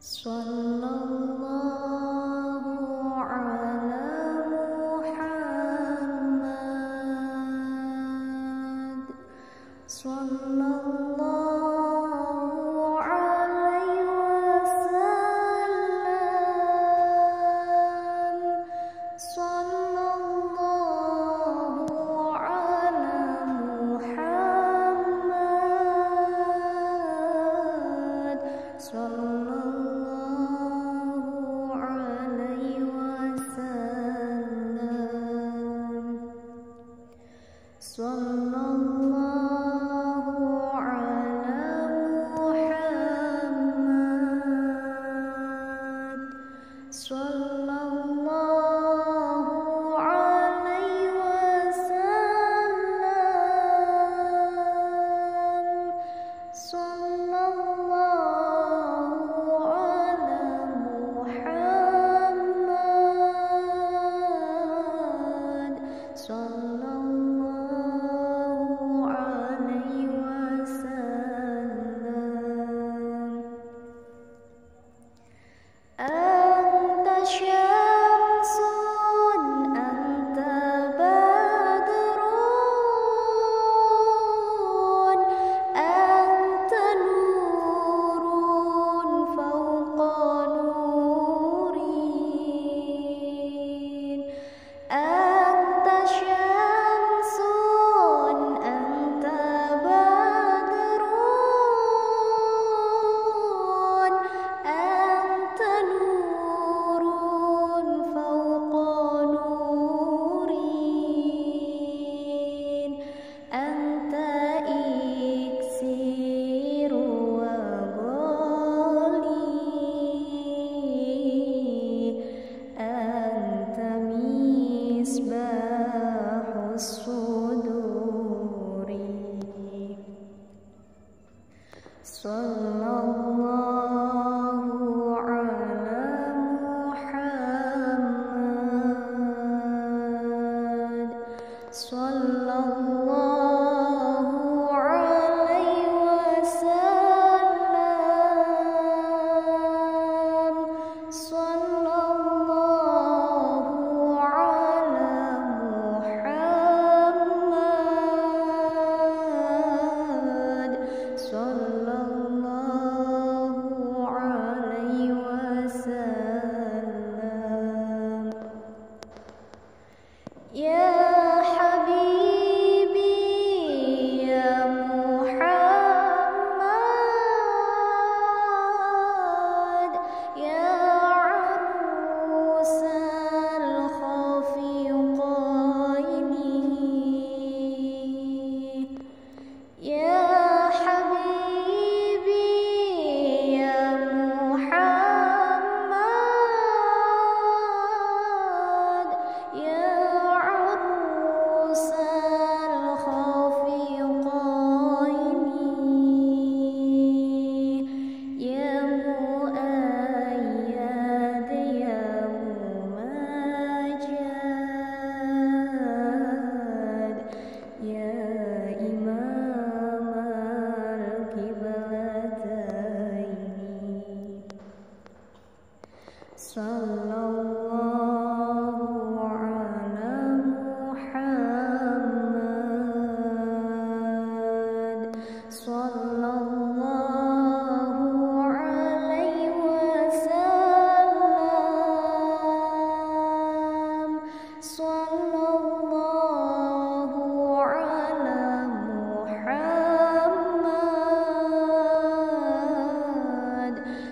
Sallallahu ala Muhammad. Sallallahu alaihi wasallam. Sallallahu ala Muhammad. Sallallahu alaihi wasallam. Sallallahu ala Muhammad. Sallallahu alaihi wasallam. Sallallahu ala Muhammad. Sallallahu alaihi wasallam. Anta syamsun, anta badrun, anta nurun fawqa nurin. Anta syamsun, anta badrun, anta nurun fawqa nurin. Anta iksiru wa ghali, anta misbahus suduri. Sallallahu ala Muhammad. Sallallahu alaihi wasallam. Sallallahu ala Muhammad. Sallallahu alaihi wasallam. Ya Habibi ya Muhammad, ya arusal khafiqaini. Ya Habibi ya Muhammad, ya arusal khafiqaini. Ya muayyad ya mumajjad, ya imam al-qiblataini. Sallallahu ala Muhammad. Sallallahu alaihi wasallam. Sallallahu ala Muhammad.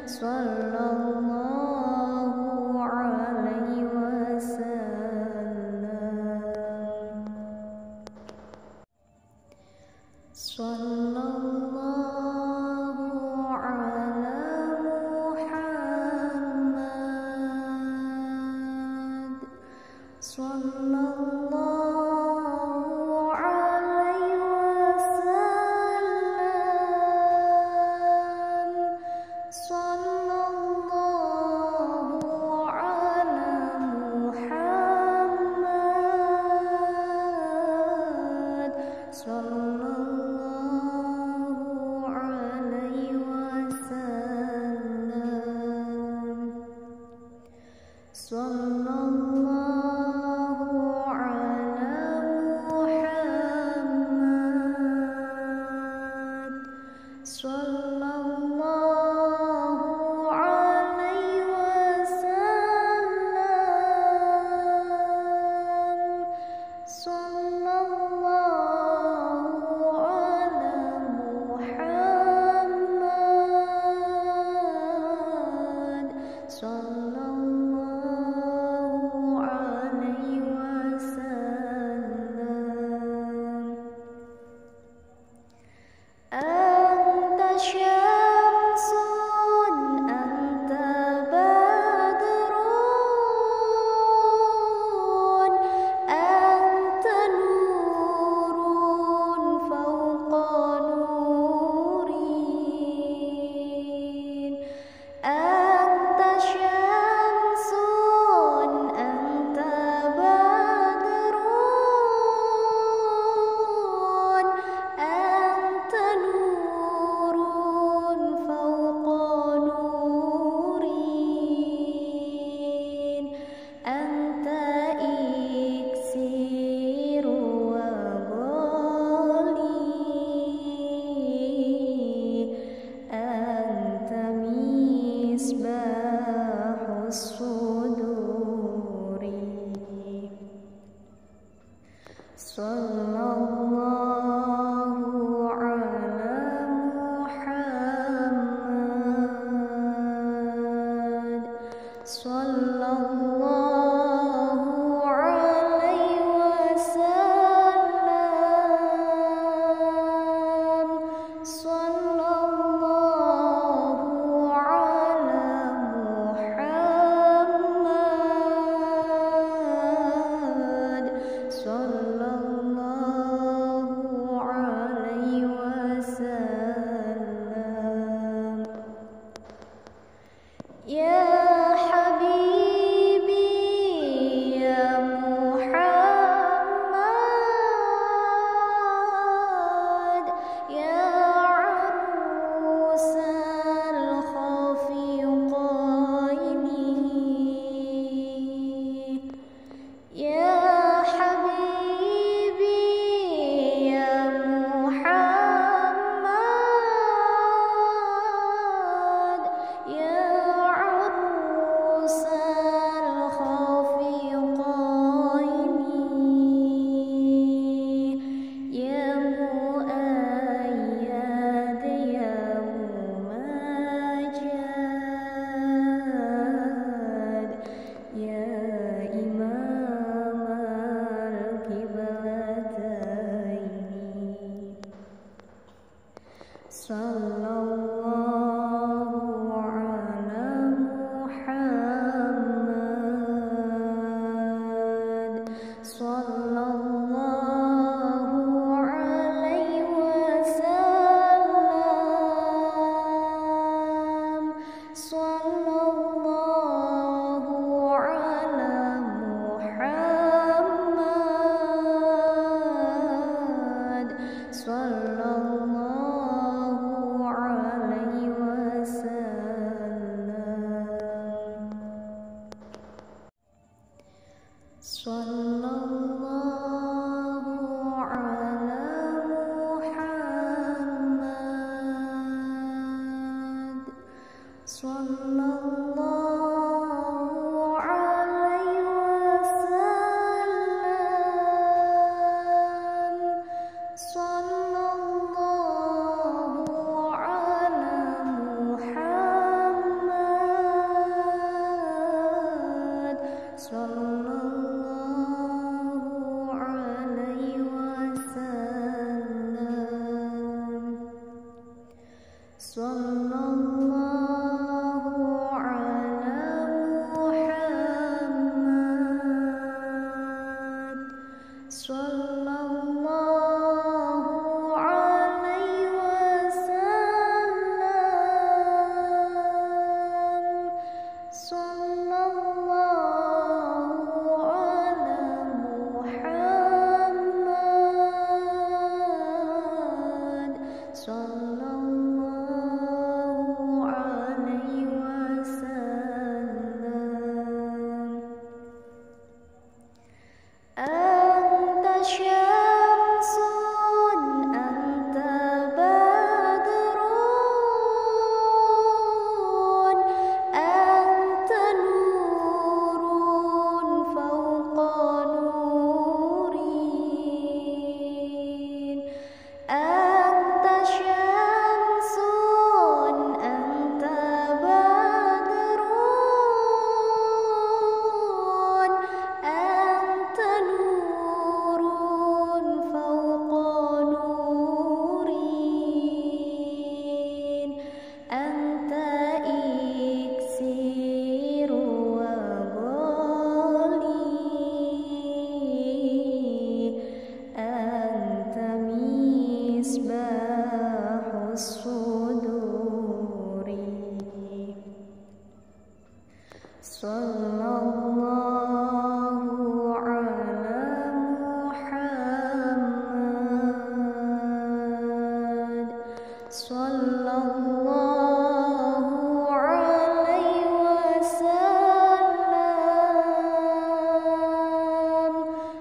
Sallallahu Sallallahu ala Muhammad. Sallallahu alaihi wasallam. Sallallahu ala Muhammad. Sallallahu alaihi wasallam. Anta syamsun, anta badrun, anta nurun fawqa nurin. Anta syamsun, anta badrun, anta nurun fawqa nurin. Anta iksiru wa ghali, anta misbahus suduri. Sallallahu ala Muhammad. Sallallahu alaihi wasallam. Sallallahu ala Muhammad. Sallallahu alaihi wasallam. Ya Habibi ya Muhammad, ya arusal khafiqaini. Ya Habibi ya Muhammad, ya arusal khafiqaini. Ya muayyad ya mumajjad, ya imam al-qiblataini. Sallallahu ala Muhammad. Sallallahu alaihi wasallam. Sallallahu ala Muhammad. Sallallahu alaihi wasallam. Sallallahu ala Muhammad. Sallallahu alaihi wasallam. Sallallahu ala Muhammad. Sallallahu alaihi wasallam. Sallallahu Sallallahu ala Muhammad. Sallallahu alaihi wasallam.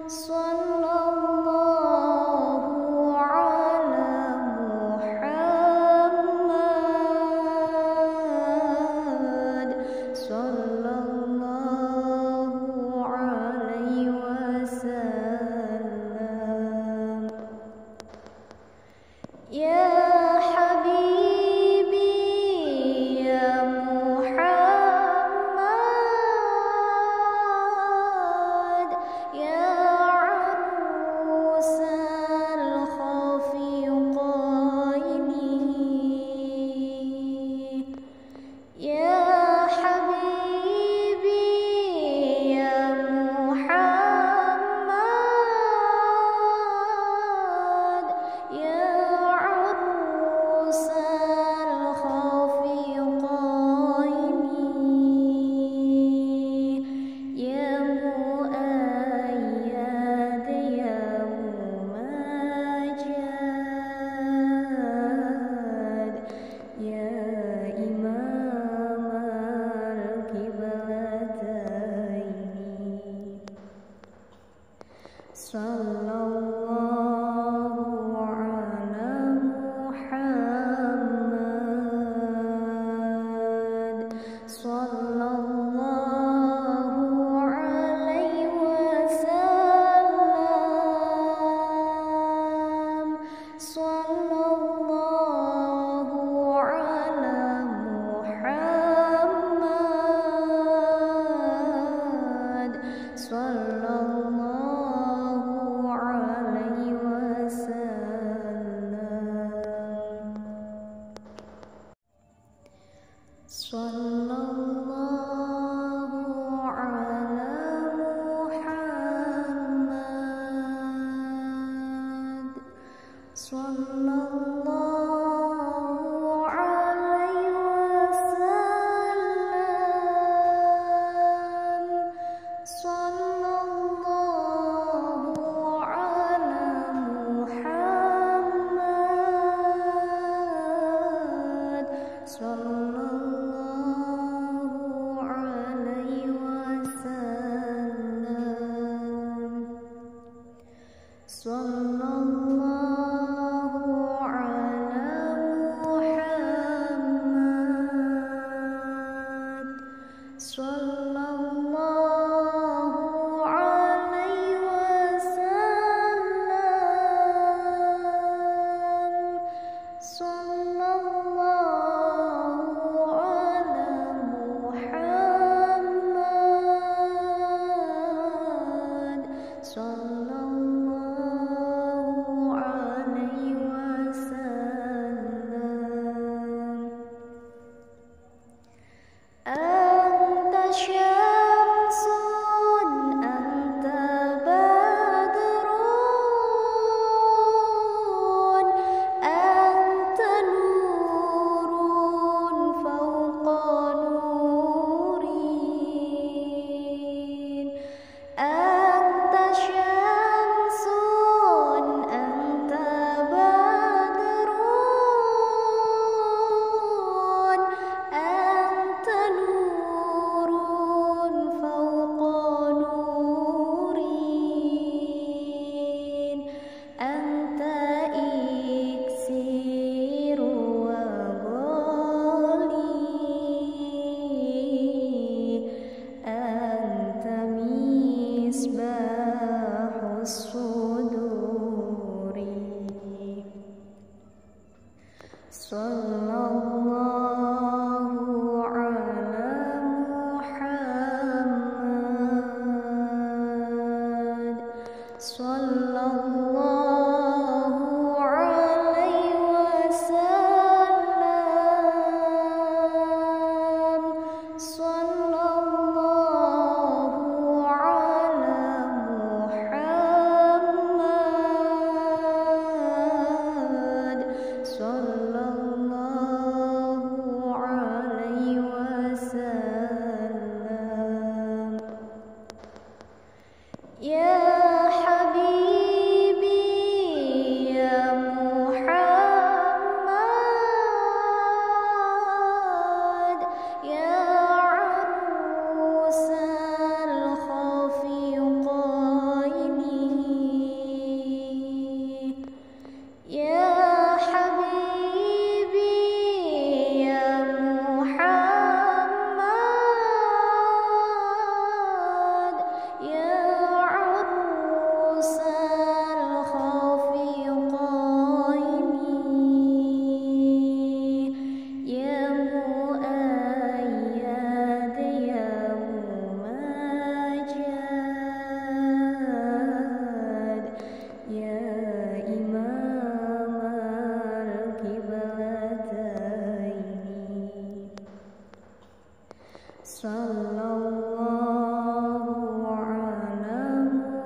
Sallallahu ala Muhammad. Sallallahu alaihi wasallam. Ya Habibi ya Muhammad, ya arusal khafiqaini. Ya Habibi ya Muhammad, ya arusal khafiqaini. Ya muayyad ya mumajjad, ya imam al-qiblataini. Sallallahu ala Muhammad. Sallallahu alaihi wasallam. Sallallahu ala Muhammad. Sallallahu alaihi wasallam. Sallallahu ala Muhammad. Sallallahu alaihi wasallam. Sallallahu ala Muhammad. Sallallahu Sallallahu ala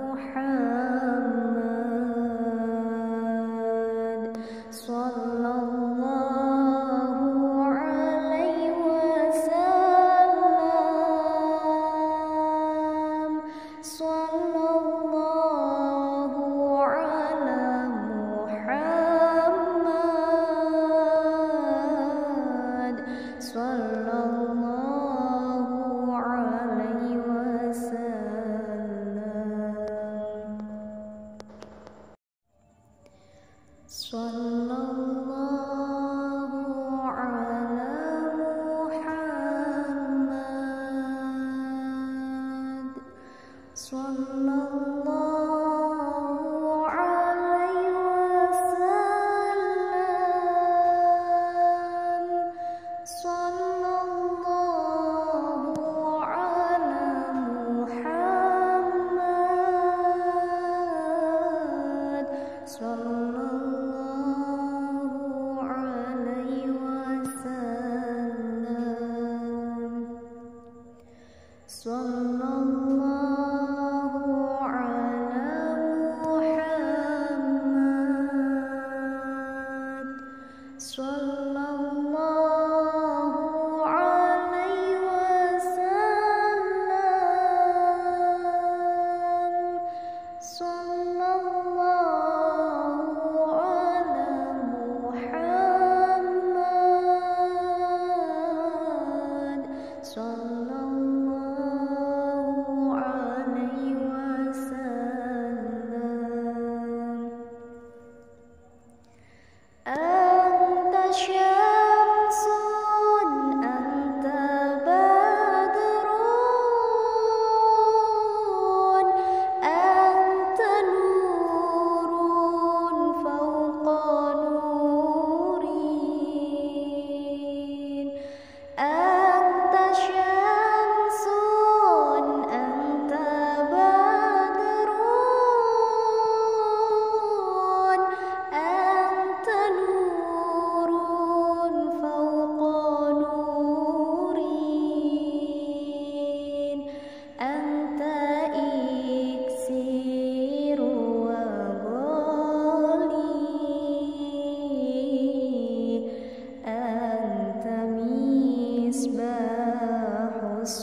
Muhammad. Sallallahu alaihi wasallam. Sallallahu ala Muhammad. Sallallahu alaihi wasallam. Sallallahu ala Muhammad. Sallallahu alaihi wasallam. Sallallahu ala Muhammad. Sallallahu alaihi wasallam. Sallallahu ala Muhammad. Sallallahu alaihi wasallam. Sallallahu ala Muhammad. Sallallahu alaihi wasallam. Anta syamsun, anta badrun, anta nurun fawqa nurin. Anta syamsun, anta badrun, anta nurun fawqa nurin. Anta iksir wa ghali, anta misbahus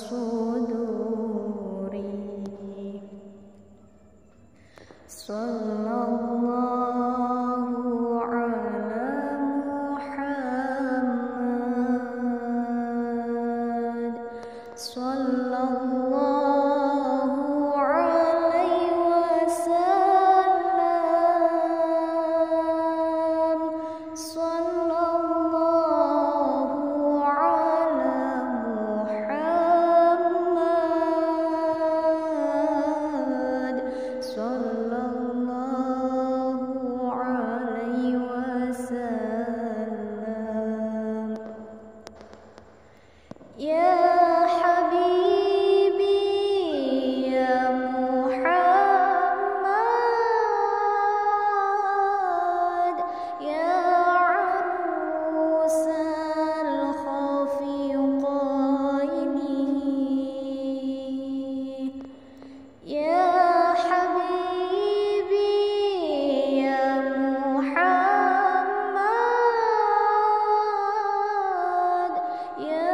suduri. Sallallahu ala Muhammad. Sallallahu alaihi wasallam. Sallallahu ala Muhammad. Sallallahu alaihi wasallam. Ya Habibi ya Muhammad, ya arusal khafiqaini. Ya Habibi ya Muhammad, ya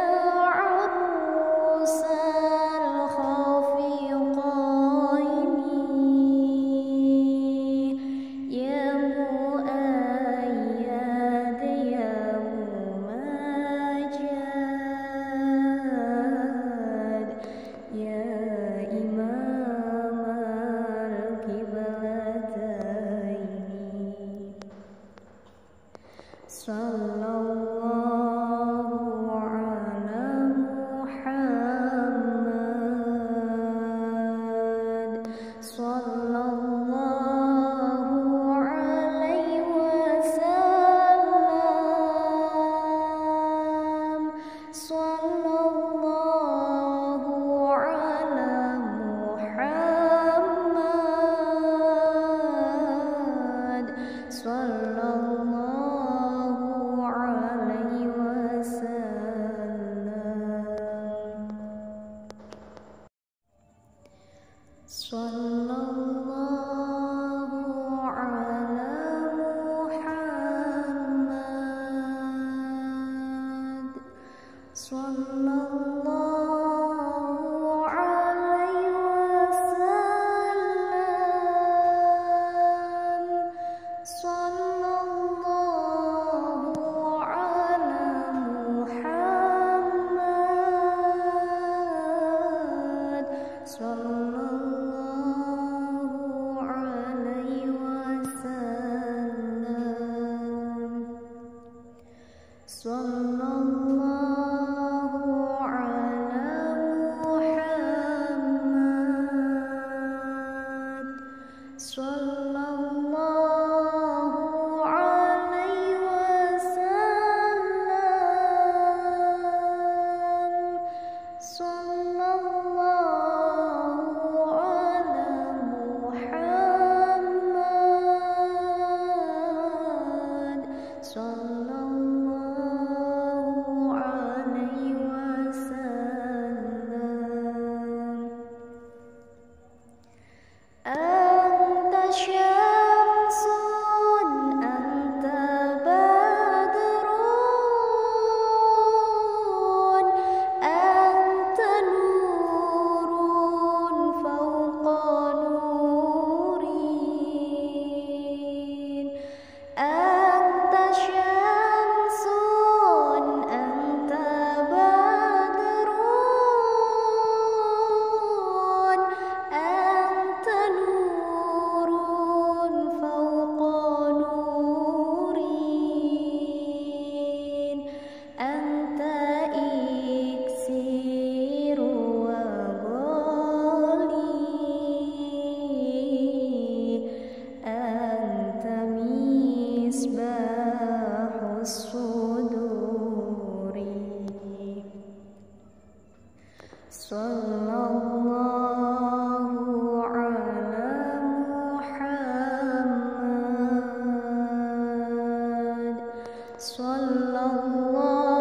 Sallallahu alaihi wasallam. Sallallahu ala Muhammad. Sallallahu alaihi wasallam. Sallallahu Sallallahu alaihi wasallam. Sallallahu ala Muhammad. Sallallahu alaihi wasallam. Anta syamsun, anta badrun, anta nurun fawqa nurin. Anta syamsun, anta badrun, anta nurun fawqa nurin. Anta iksiru wa ghali, anta misbahus suduri. Sallallahu ala Muhammad. Sallallahu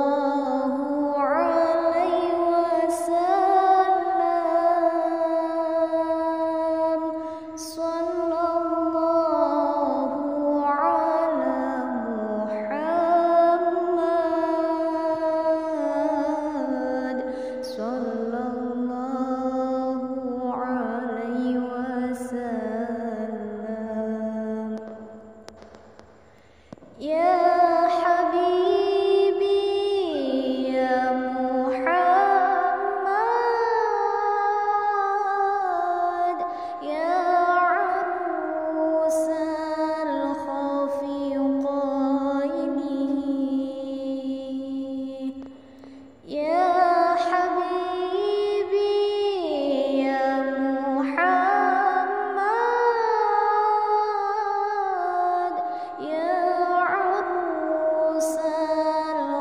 alaihi wasallam. Sallallahu ala Muhammad. Sallallahu alaihi wasallam. Ya habibi ya Muhammad, ya arusal khafiqaini. Ya habibi ya Muhammad, ya arusal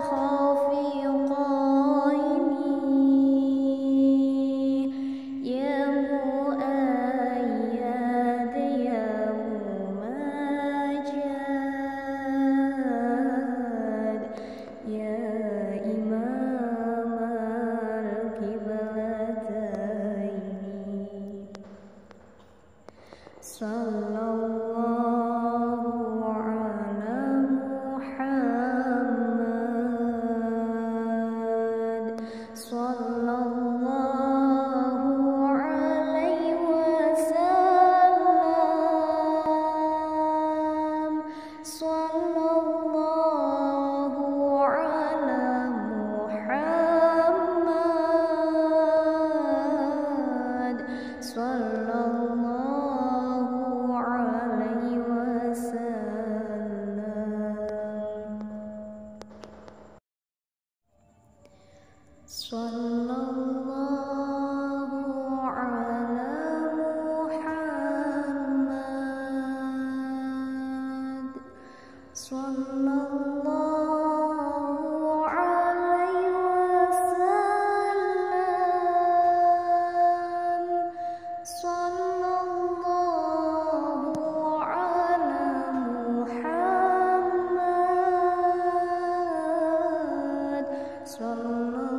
khafiqaini. Ya muayyad ya mumajjad, ya imam al-qiblataini. Sallallahu ala Muhammad. Sallallahu alaihi wasallam. Sallallahu ala Muhammad. Sallallahu alaihi wasallam. Sallallahu ala Muhammad. Sallallahu alaihi wasallam. Sallallahu ala Muhammad. Sallallahu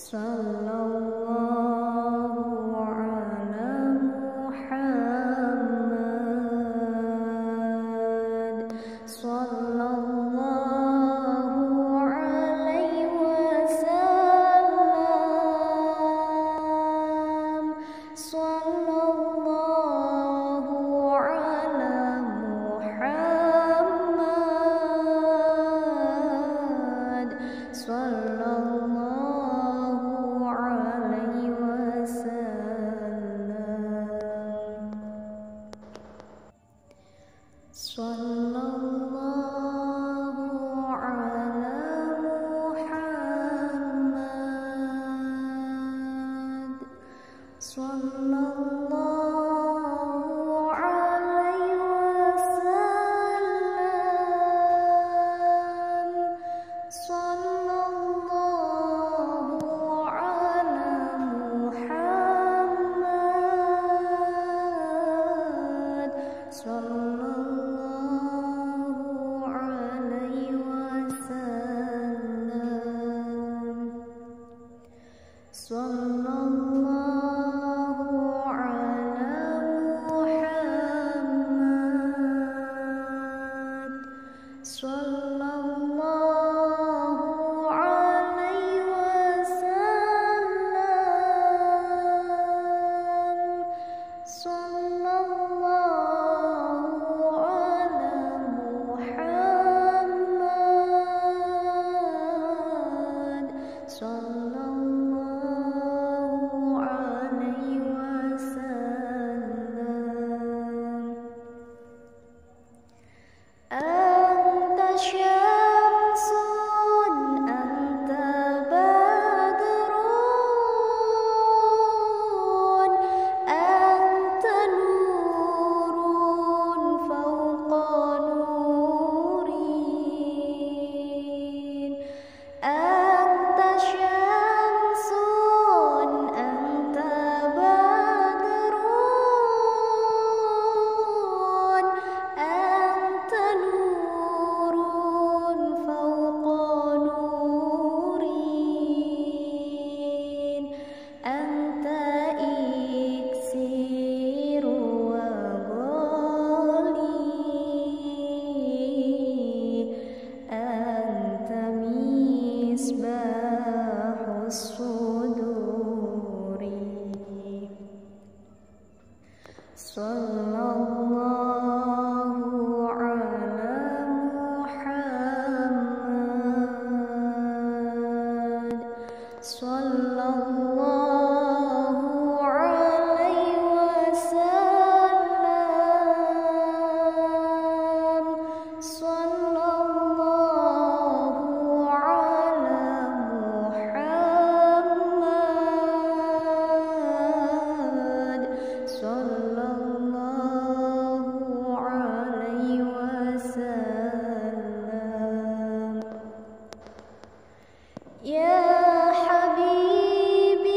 Sallallahu ala Muhammad. Sallallahu alaihi wasallam. Sallallahu ala Muhammad. Sallallahu alaihi wasallam. Sallallahu ala Muhammad. Sallallahu alaihi wasallam. Sallallahu ala Muhammad. Sallallahu alaihi wasallam. Sallallahu ala Muhammad. Sallallahu alaihi wasallam. Sallallahu ala Muhammad. Sallallahu alaihi wasallam. Anta syamsun, anta badrun, anta nurun fawqa nurin. Anta syamsun, anta badrun, anta nurun fawqa nurin. Anta iksiru wa ghali, anta misbahus suduri. Sallallahu ala Muhammad. Sallallahu alaihi wasallam. Sallallahu ala Muhammad. Sallallahu alaihi wasallam. Ya Habib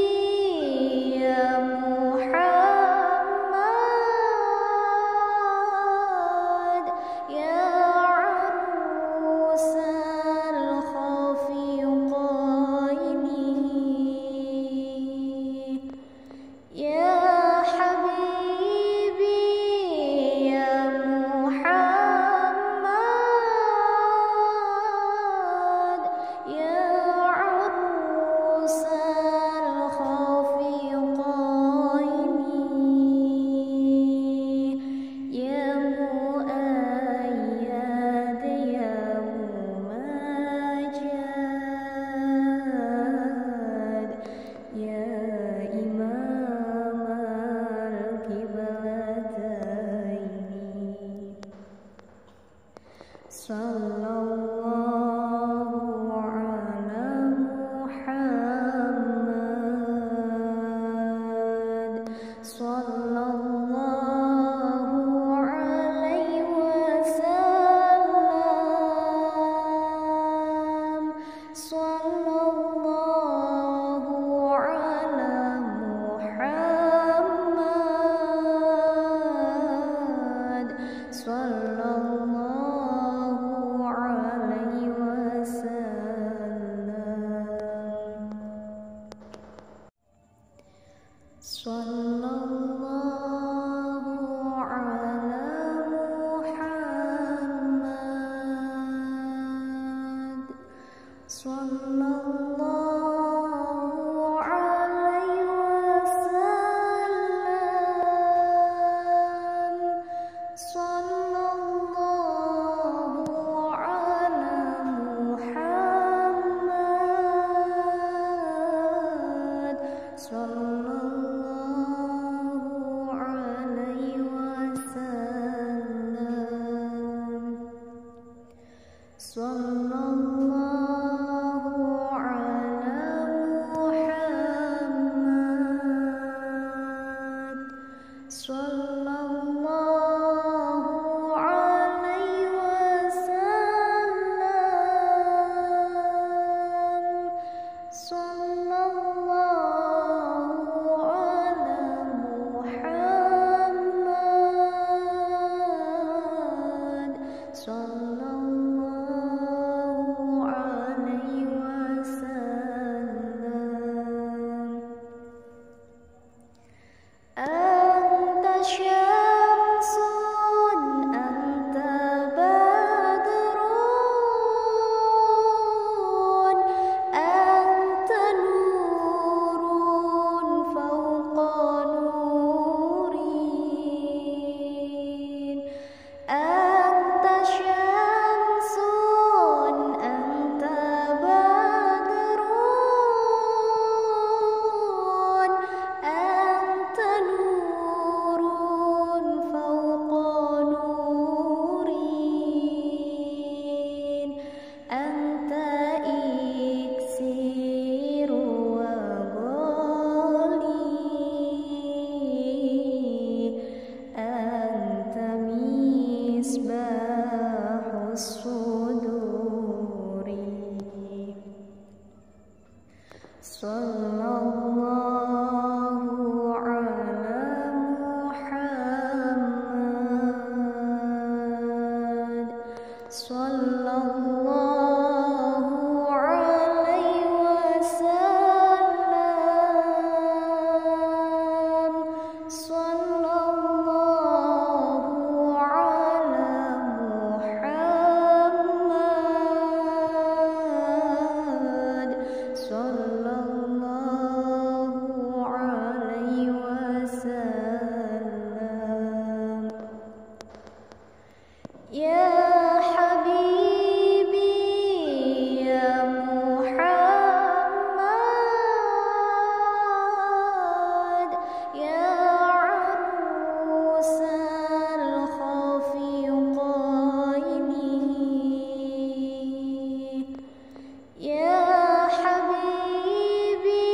Sallallahu ala Muhammad. Sallallahu alaihi wasallam. Sallallahu ala Muhammad. Sallallahu alaihi wasallam. Ya Habibi ya Muhammad, ya arusal khafiqaini. Ya Habibi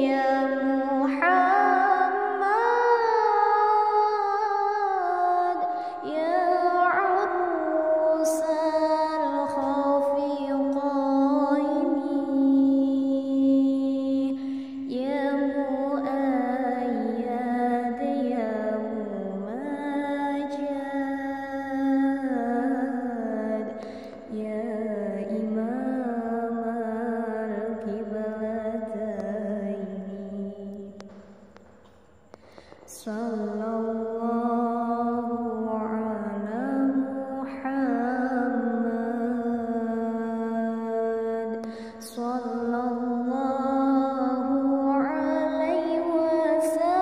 ya Muhammad, ya arusal khafiqaini. Ya muayyad ya mumajjad, ya imam al-qiblataini. Sallallahu ala Muhammad. Sallallahu alaihi wasallam.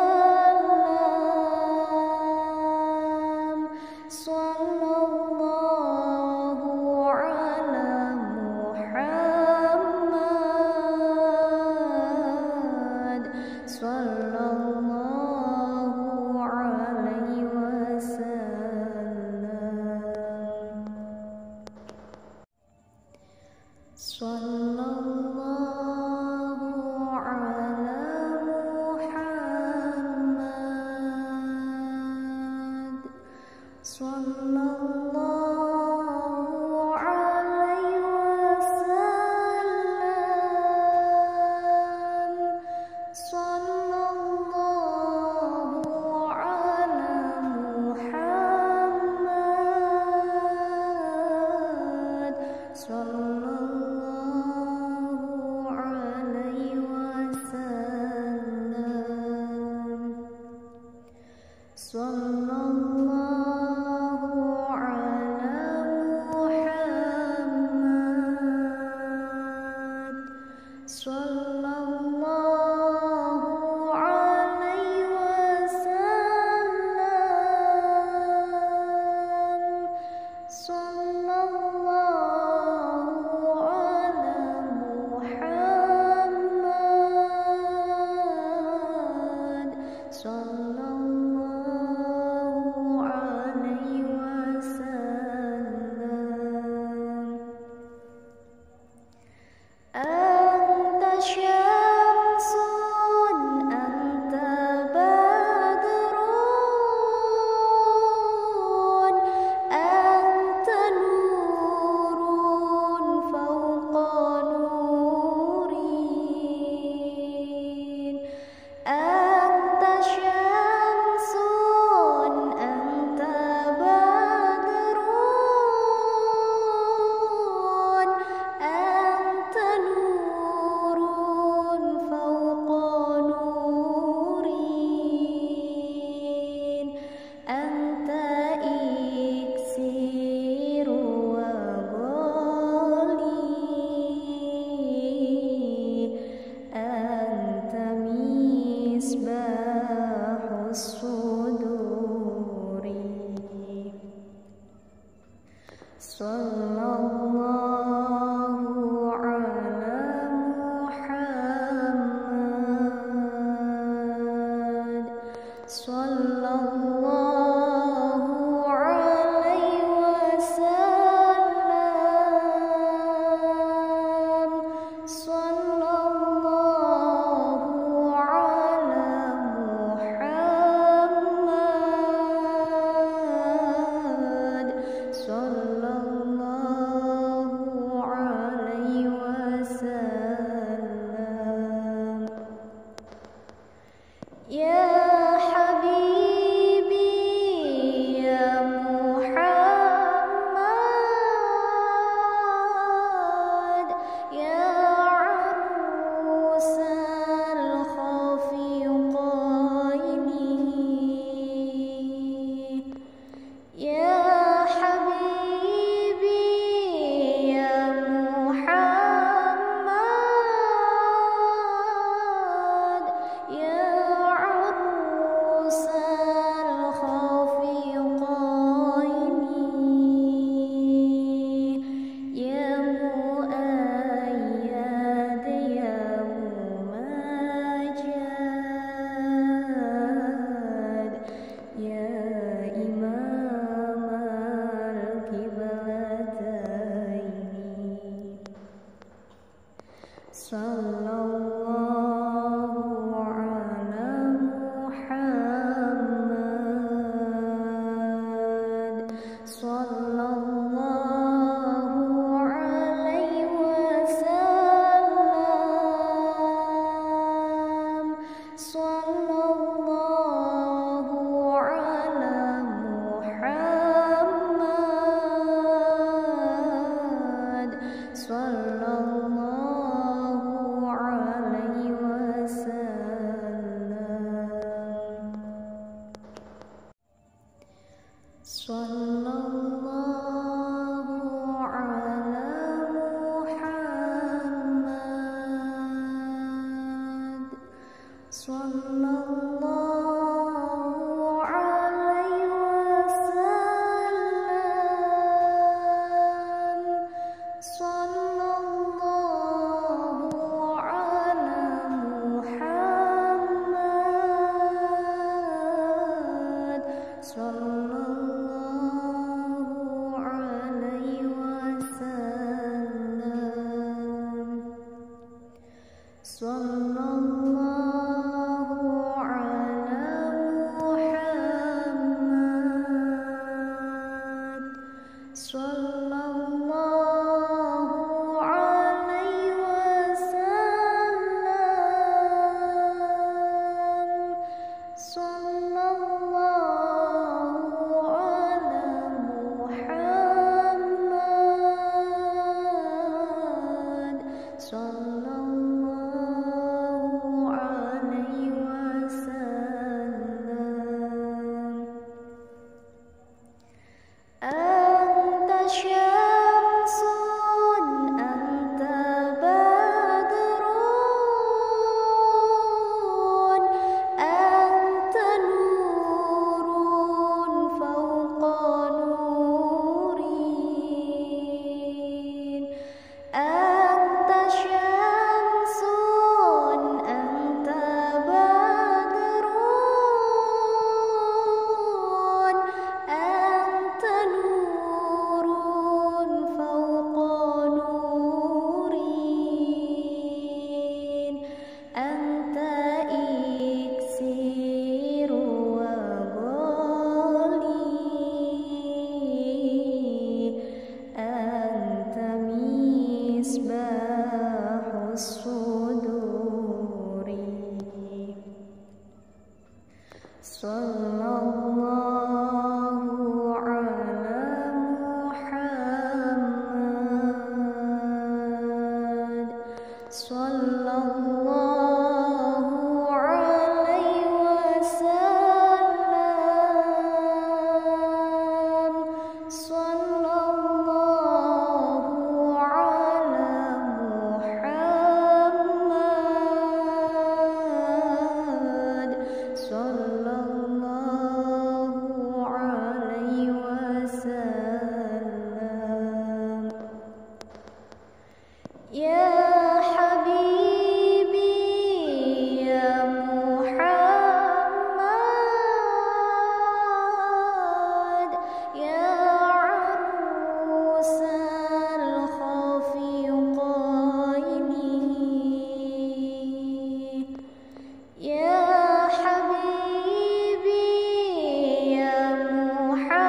Sallallahu ala Muhammad. Sallallahu alaihi wasallam. Sallallahu ala Muhammad. Sallallahu alaihi wasallam. Sallallahu ala Muhammad. Sallallahu alaihi wasallam. Sallallahu ala Muhammad. Sallallahu alaihi wasallam. Sallallahu ala Muhammad. Sallallahu alaihi wasallam. Anta syamsun, anta badrun, anta nurun fawqa nurin. Anta syamsun, anta badrun, anta nurun fawqa nurin. Anta iksiru wa ghali, anta misbahus suduri. Sallallahu ala Muhammad. Sallallahu alaihi wasallam. Sallallahu ala Muhammad. Sallallahu alaihi wasallam. Sallallahu ala Muhammad. Sallallahu alaihi wasallam. Sallallahu ala Muhammad. Sallallahu alaihi wasallam. Sallallahu ala Muhammad. Sallallahu alaihi wasallam. Sallallahu ala Muhammad. Sallallahu alaihi wasallam. Sallallahu ala Muhammad. Sallallahu alaihi wasallam. Sallallahu ala Muhammad. Sallallahu alaihi wasallam. Anta syamsun, anta badrun, anta nurun fawqa nurin. Anta syamsun, anta badrun, anta nurun fawqa nurin. Anta iksiru wa ghali, anta misbahus suduri. Sallallahu ala Muhammad. Sallallahu alaihi wasallam. Sallallahu ala Muhammad. Sallallahu alaihi wasallam. Ya habibi ya Muhammad, ya arusal khafiqaini. Ya habibi ya Muhammad,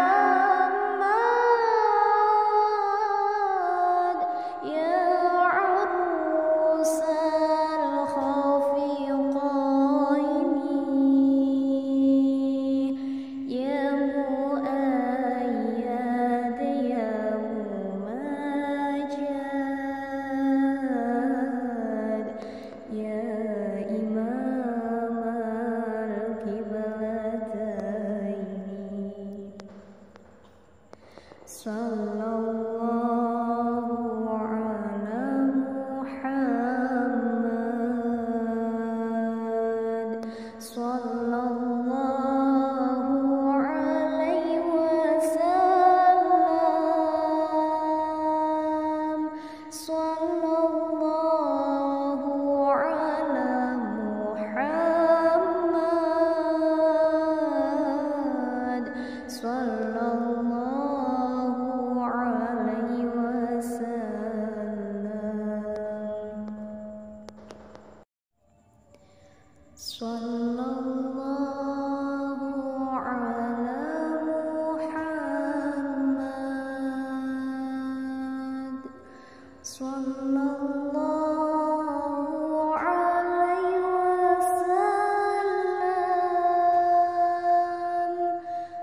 ya arusal khafiqaini. Ya muayyad ya mumajjad, ya imam al-qiblataini. Sallallahu ala Muhammad. Sallallahu alaihi wasallam. Sallallahu ala Muhammad. Sallallahu alaihi wasallam. Sallallahu ala Muhammad. Sallallahu alaihi wasallam.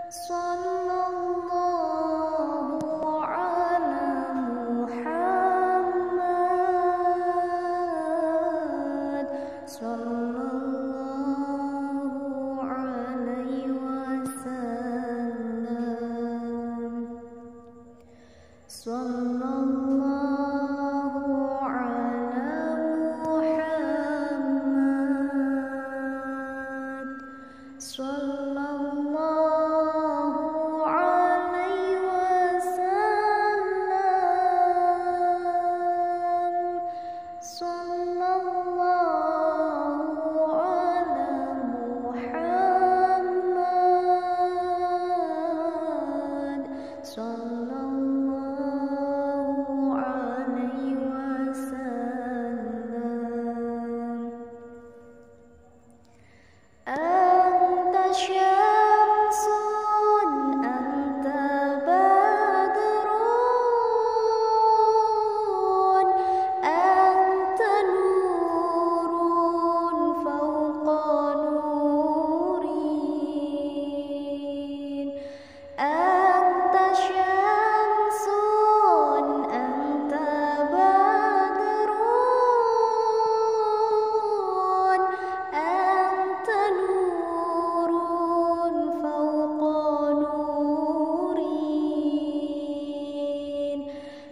Sallallahu ala Muhammad. Sallallahu alaihi wasallam. Sallallahu ala Muhammad. Sallallahu alaihi wasallam. Sallallahu ala Muhammad. Sallallahu alaihi wasallam. Anta syamsun, anta badrun, anta nurun fawqa nurin. Anta syamsun, anta badrun, anta nurun fawqa nurin.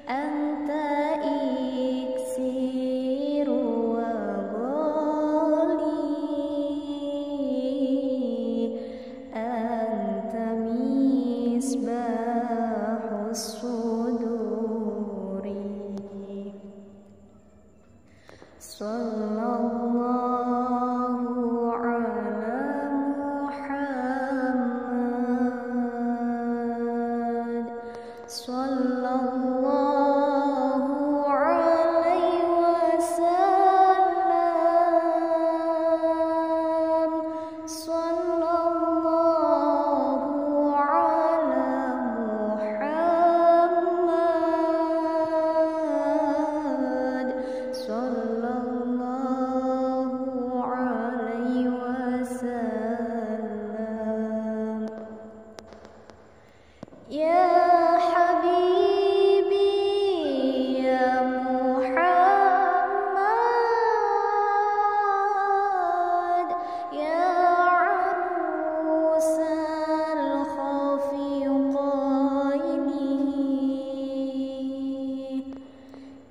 Anta iksiru wa ghali, anta misbahus suduri. Sallallahu ala Muhammad. Sallallahu alaihi wasallam. Sallallahu ala Muhammad. Sallallahu alaihi wasallam. Ya habibi ya Muhammad, ya arusal khafiqaini.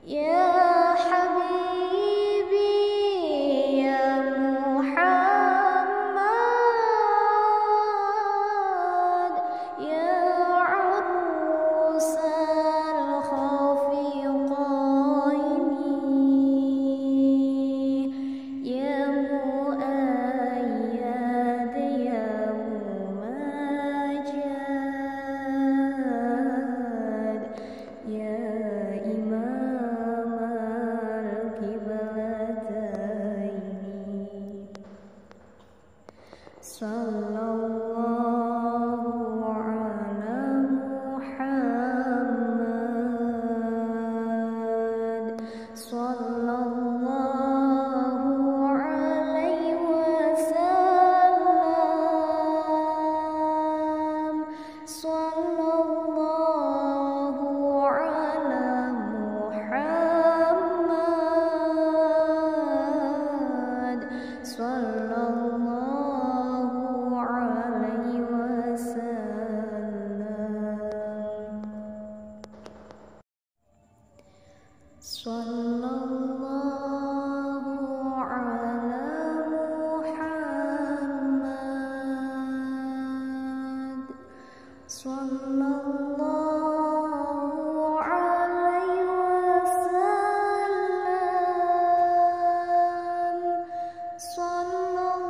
Ya habibi ya Muhammad, ya arusal khafiqaini. Ya muayyad ya mumajjad, ya imam al-qiblataini. Sallallahu ala Muhammad. Sallallahu alaihi wasallam. Sallallahu ala Muhammad. Sallallahu alaihi wasallam. Sallallahu ala Muhammad. Sallallahu alaihi wasallam. Sallallahu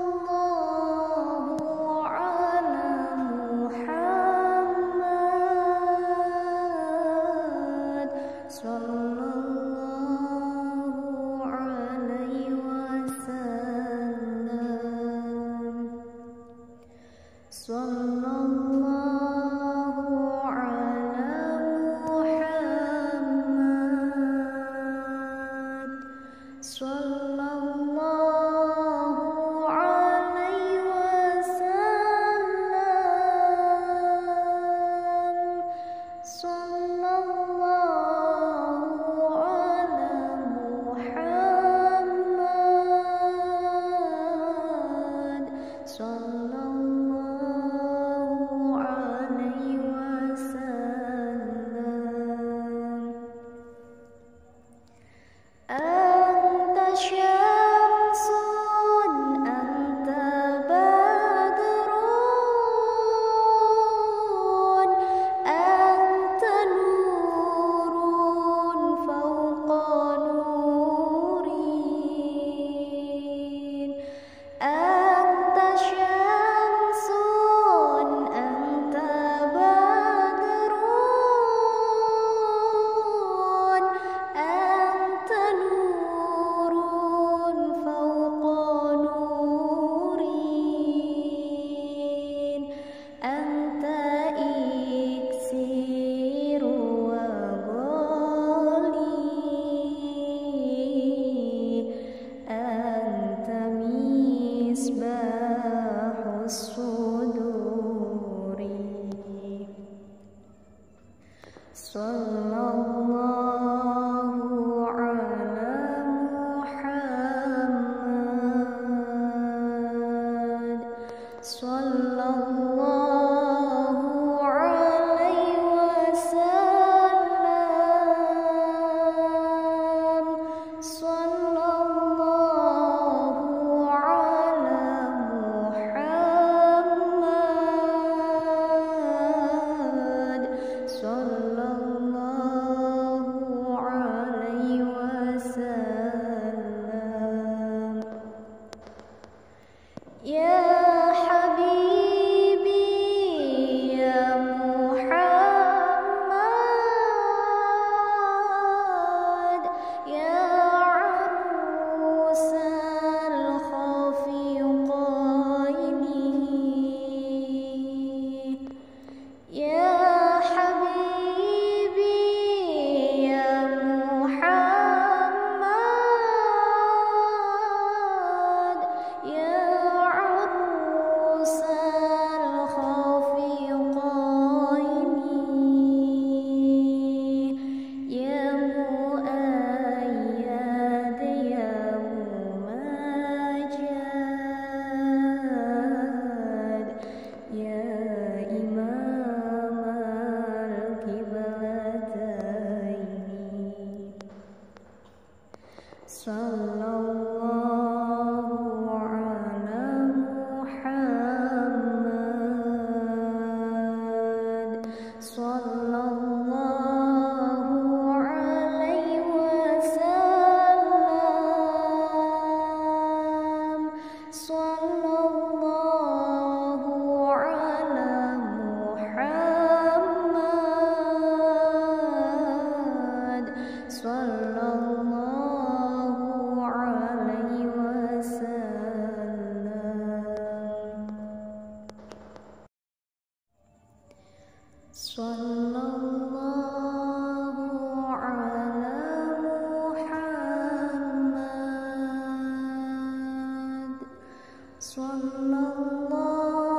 Sallallahu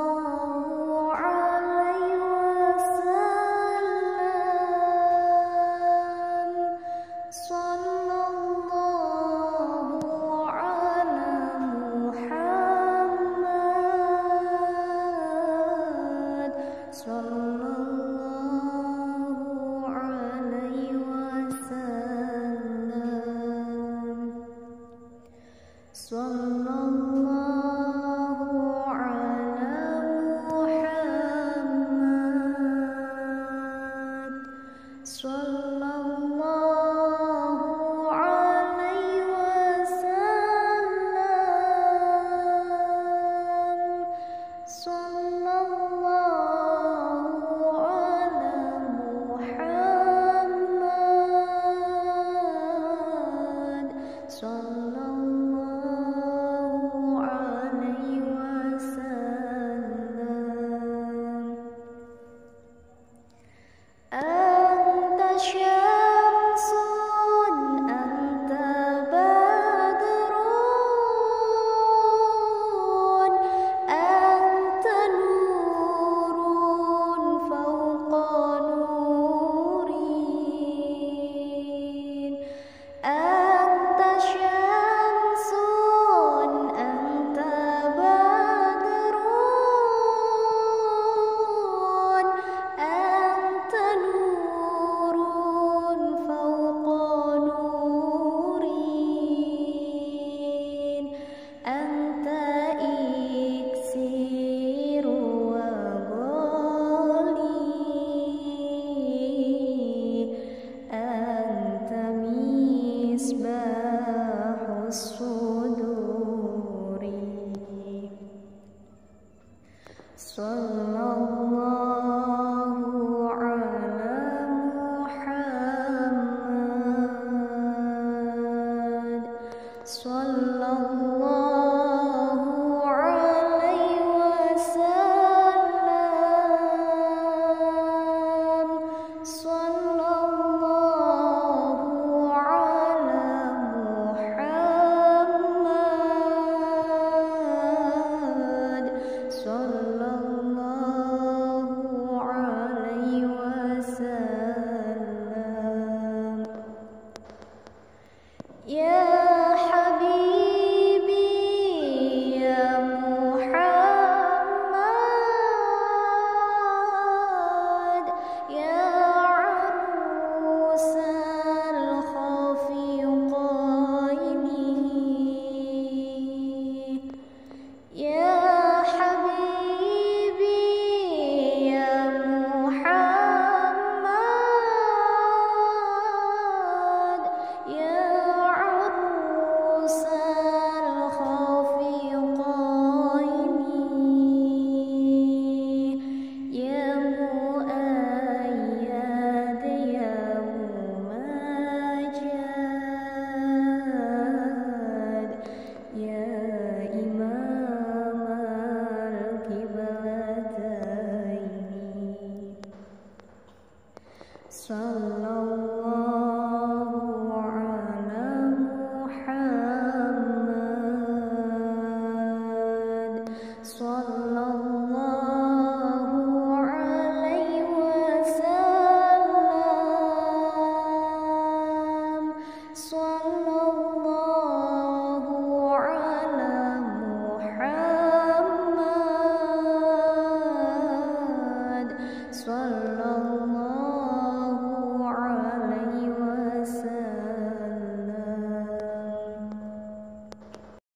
alaihi wasallam. Sallallahu ala Muhammad. Sallallahu alaihi wasallam. Sallallahu